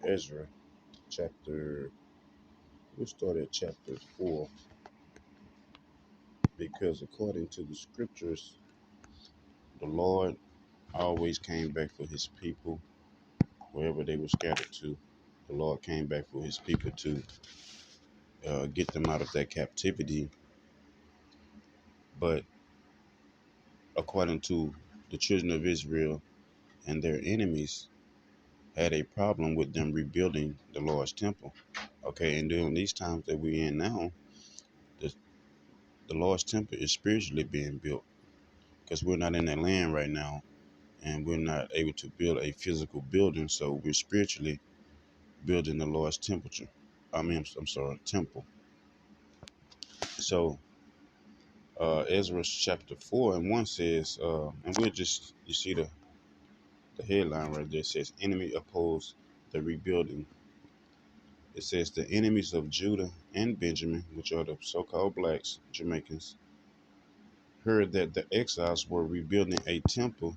Ezra, chapter, we'll start at chapter 4, because according to the scriptures, the Lord always came back for his people wherever they were scattered to. The Lord came back for his people to get them out of that captivity. But according to the children of Israel and their enemies, had a problem with them rebuilding the Lord's temple. Okay, and during these times that we're in now, the, the Lord's temple is spiritually being built because we're not in that land right now and we're not able to build a physical building. So we're spiritually building the Lord's temperature. I'm sorry, temple. So Ezra chapter 4 and 1 says, and we'll just, you see the headline right there says, enemy oppose the rebuilding. It says the enemies of Judah and Benjamin, which are the so-called blacks, Jamaicans, heard that the exiles were rebuilding a temple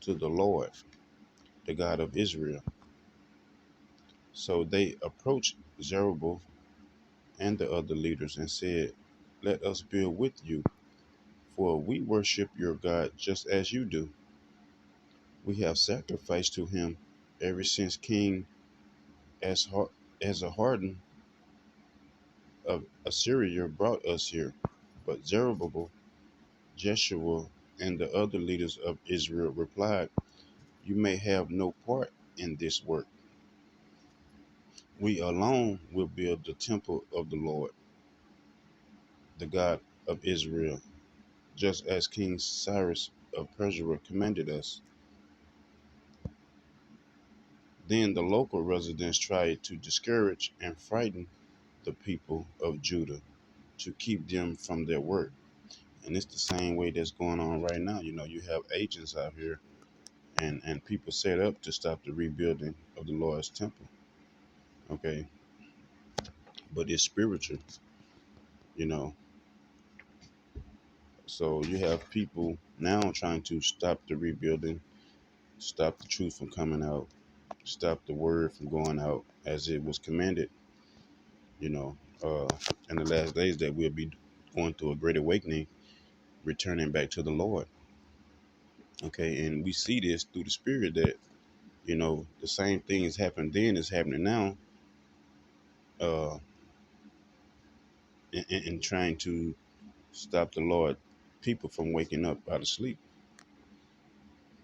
to the Lord, the God of Israel. So they approached Zerubbabel and the other leaders and said, let us build with you, for we worship your God just as you do. We have sacrificed to him ever since King Esarhaddon of Assyria brought us here. But Zerubbabel, Jeshua, and the other leaders of Israel replied, you may have no part in this work. We alone will build the temple of the Lord, the God of Israel, just as King Cyrus of Persia commanded us. Then the local residents tried to discourage and frighten the people of Judah to keep them from their work. And it's the same way that's going on right now. You know, you have agents out here and people set up to stop the rebuilding of the Lord's temple. Okay. But it's spiritual, you know. So you have people now trying to stop the rebuilding, stop the truth from coming out, stop the word from going out as it was commanded, you know, in the last days that we'll be going through a great awakening, returning back to the Lord. Okay, and we see this through the spirit that, you know, the same things happened then is happening now, uh, in trying to stop the Lord people from waking up out of sleep.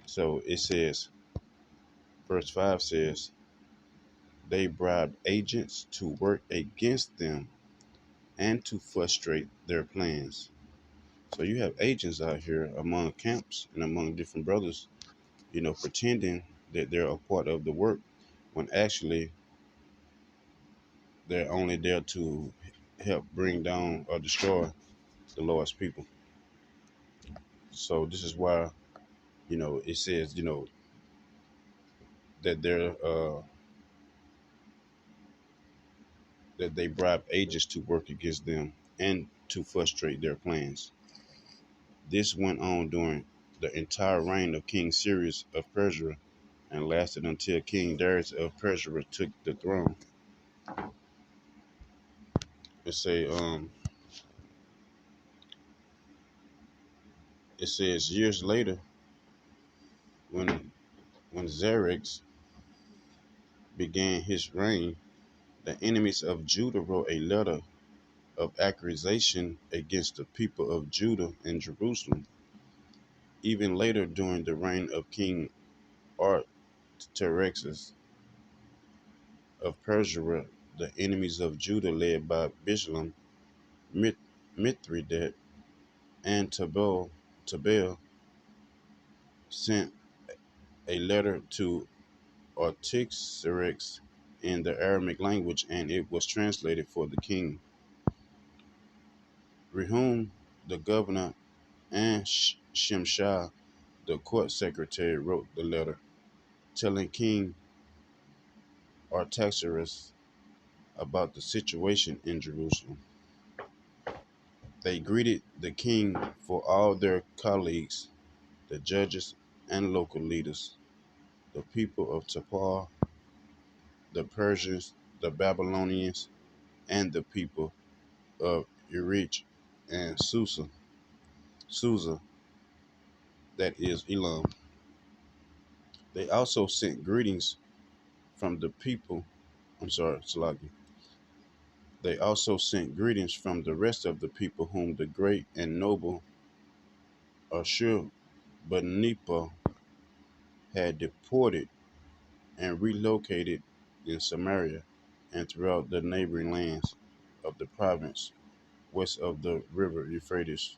So it says, verse 5 says, they bribed agents to work against them and to frustrate their plans. So you have agents out here among camps and among different brothers, you know, pretending that they're a part of the work when actually they're only there to help bring down or destroy the Lord's people. So this is why, you know, it says, you know, that that they bribe agents to work against them and to frustrate their plans. This went on during the entire reign of King Cyrus of Persia and lasted until King Darius of Persia took the throne. It say it says years later, when Xerxes began his reign, the enemies of Judah wrote a letter of accusation against the people of Judah and Jerusalem. Even later, during the reign of King Artaxerxes of Persia, the enemies of Judah, led by Bishlam, Mithridat, and Tabel, sent a letter to Artaxerxes in the Aramaic language, and it was translated for the king. Rehum, the governor, and Shimshai, the court secretary, wrote the letter, telling King Artaxerxes about the situation in Jerusalem. They greeted the king for all their colleagues, the judges and local leaders, the people of Tapar, the Persians, the Babylonians, and the people of Erech and Susa, that is Elam. They also sent greetings from the people. I'm sorry, Salaki. They also sent greetings from the rest of the people whom the great and noble Ashurbanipal had deported and relocated in Samaria and throughout the neighboring lands of the province west of the river Euphrates,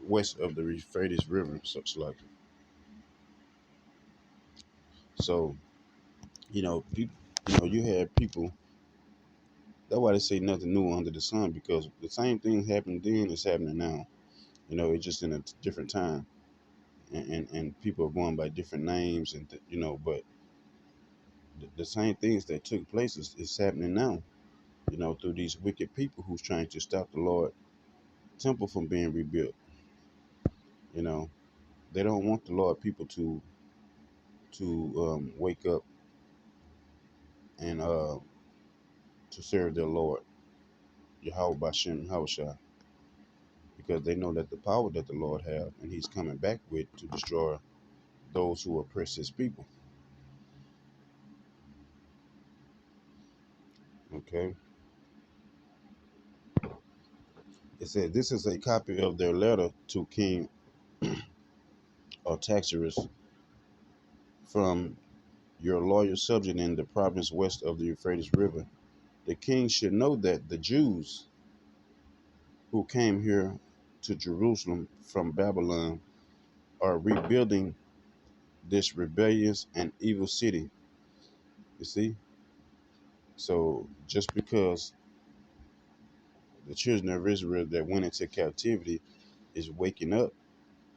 west of the Euphrates River, such like. So, people, you had people. That's why they say nothing new under the sun, because the same thing happened then is happening now. It's just in a different time, and people are going by different names, and but the same things that took place is happening now. Through these wicked people who's trying to stop the Lord temple from being rebuilt. You know, they don't want the Lord people to wake up and to serve their Lord, Yahweh Bashem Yahushua, because they know that the power that the Lord have, and He's coming back with to destroy those who oppress His people. Okay, it said this is a copy of their letter to King Artaxerxes from your loyal subject in the province west of the Euphrates River. The king should know that the Jews who came here to Jerusalem from Babylon are rebuilding this rebellious and evil city. You see? So just because the children of Israel that went into captivity is waking up,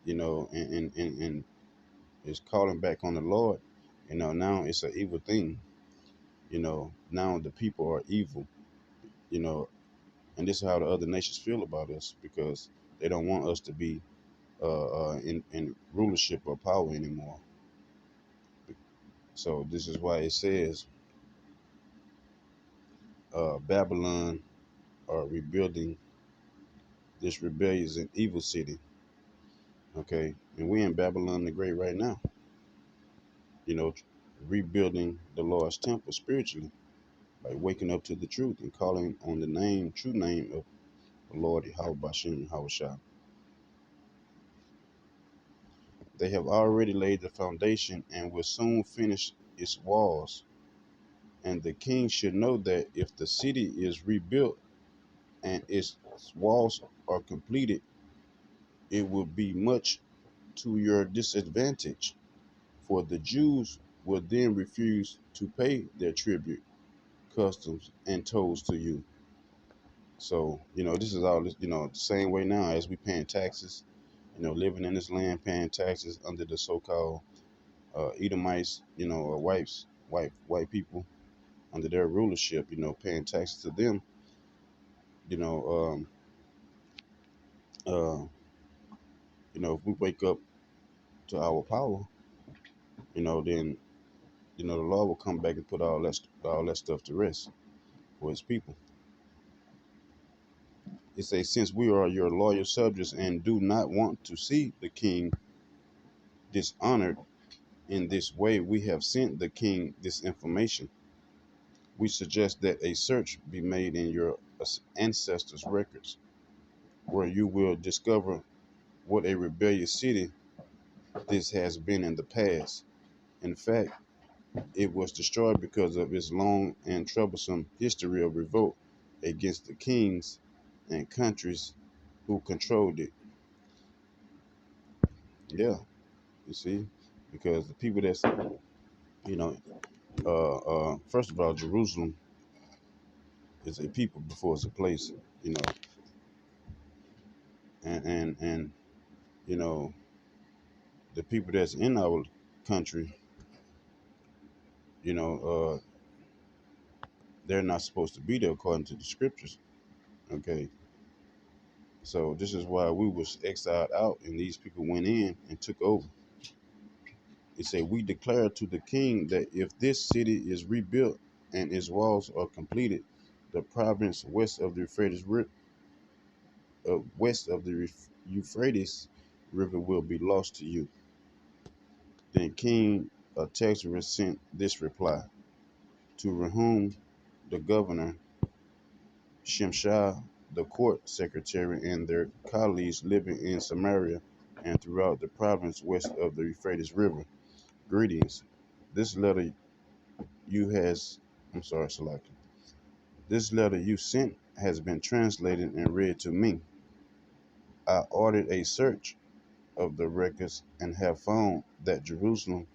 and is calling back on the Lord, now it's an evil thing. Now the people are evil, you know, and this is how the other nations feel about us, because they don't want us to be in rulership or power anymore. So this is why it says Babylon are rebuilding this rebellious and evil city. Okay, and we in Babylon the Great right now. You know, rebuilding the Lord's temple spiritually by waking up to the truth and calling on the true name of the Lord Yahweh Bashem Yahushua. They have already laid the foundation and will soon finish its walls. And the king should know that if the city is rebuilt and its walls are completed, it will be much to your disadvantage, for the Jews will then refuse to pay their tribute, customs, and tolls to you. So, this is all, the same way now as we paying taxes, living in this land, paying taxes under the so-called Edomites, or white people under their rulership, paying taxes to them, you know, um, uh, if we wake up to our power, then the Lord will come back and put all that stuff to rest for His people. It says, since we are your loyal subjects and do not want to see the king dishonored in this way, we have sent the king this information. We suggest that a search be made in your ancestors' records, where you will discover what a rebellious city this has been in the past. In fact, it was destroyed because of its long and troublesome history of revolt against the kings and countries who controlled it. Yeah, you see, because the people that's, you know, first of all, Jerusalem is a people before it's a place, you know, and you know, the people that's in our country, you know, they're not supposed to be there according to the scriptures. Okay, so this is why we was exiled out, and these people went in and took over. It said, "We declare to the king that if this city is rebuilt and its walls are completed, the province west of the Euphrates River will be lost to you." Then King Artaxerxes sent this reply to Rehum the governor, Shimshai the court secretary, and their colleagues living in Samaria and throughout the province west of the Euphrates River. Greetings. This letter you has, I'm sorry, Salaki. This letter you sent has been translated and read to me. I ordered a search of the records and have found that Jerusalem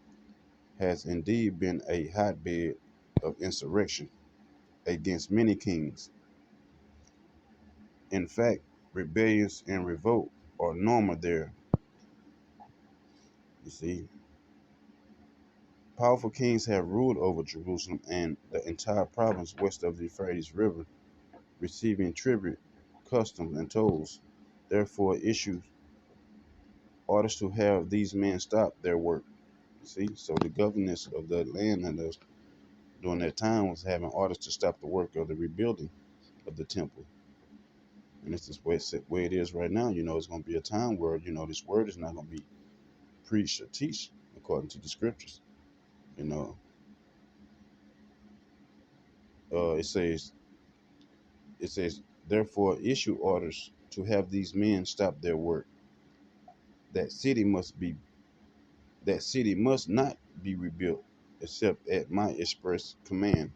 has indeed been a hotbed of insurrection against many kings. In fact, rebellions and revolt are normal there. You see, powerful kings have ruled over Jerusalem and the entire province west of the Euphrates River, receiving tribute, customs, and tolls. Therefore, issued orders to have these men stop their work. You see, so the governors of the land and those during that time was having orders to stop the work of the rebuilding of the temple. And it's this way it is right now. It's going to be a time where this word is not going to be preached or teach according to the scriptures. You know, it says therefore issue orders to have these men stop their work. That city must be that city must not be rebuilt except at my express command.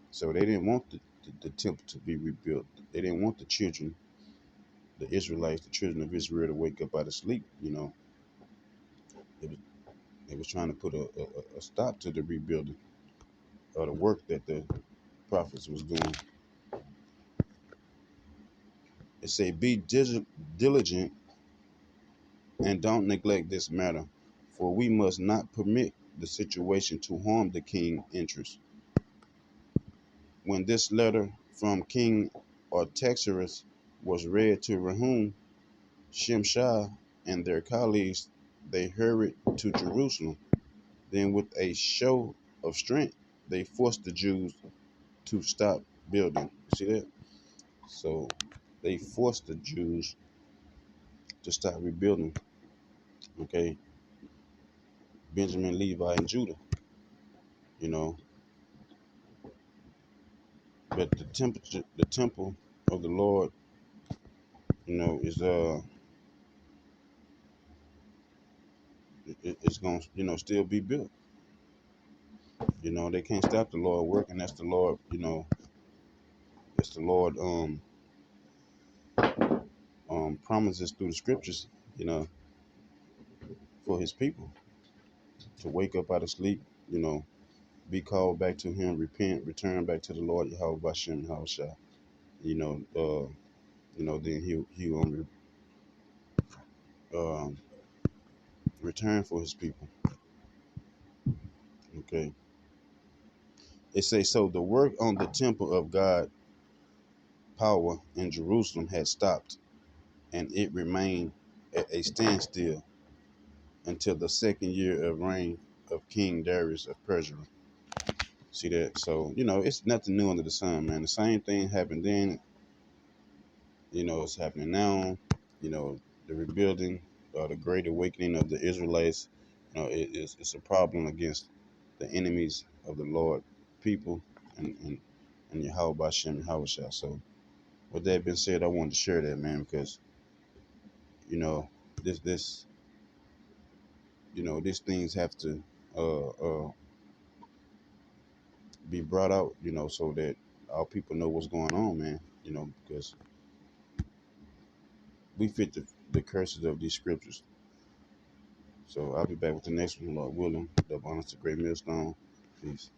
So they didn't want the temple to be rebuilt. They didn't want the children, the Israelites, the children of Israel, to wake up out of sleep. It was, they was trying to put a stop to the rebuilding or the work that the prophets was doing. It say, "Be diligent and don't neglect this matter, for we must not permit the situation to harm the king's interest." When this letter from King Artaxerxes was read to Rehum, Shimshai, and their colleagues, they hurried to Jerusalem. Then, with a show of strength, they forced the Jews to stop building. See that? So they forced the Jews to stop rebuilding. Okay, Benjamin, Levi, and Judah. You know, but the temple of the Lord, is it's gonna still be built. They can't stop the Lord working. That's the Lord. That's the Lord. Promises through the scriptures. You know, for His people to wake up out of sleep. You know, be called back to Him, repent, return back to the Lord Yahweh Bashem Yahushua. You know, then He um, return for His people. Okay. It says, so the work on the temple of God power in Jerusalem had stopped, and it remained at a standstill until the second year of reign of King Darius of Persia. See that? So, it's nothing new under the sun, man. The same thing happened then, it's happening now. The rebuilding, the great awakening of the Israelites, it's a problem against the enemies of the Lord people and Yahweh Bashem and Yahweh. So, with that being said, I wanted to share that, man, because you know this these things have to uh, uh, be brought out, so that our people know what's going on, man. Because we fit the curses of these scriptures. So I'll be back with the next one, Lord willing. The honest to great millstone. Peace.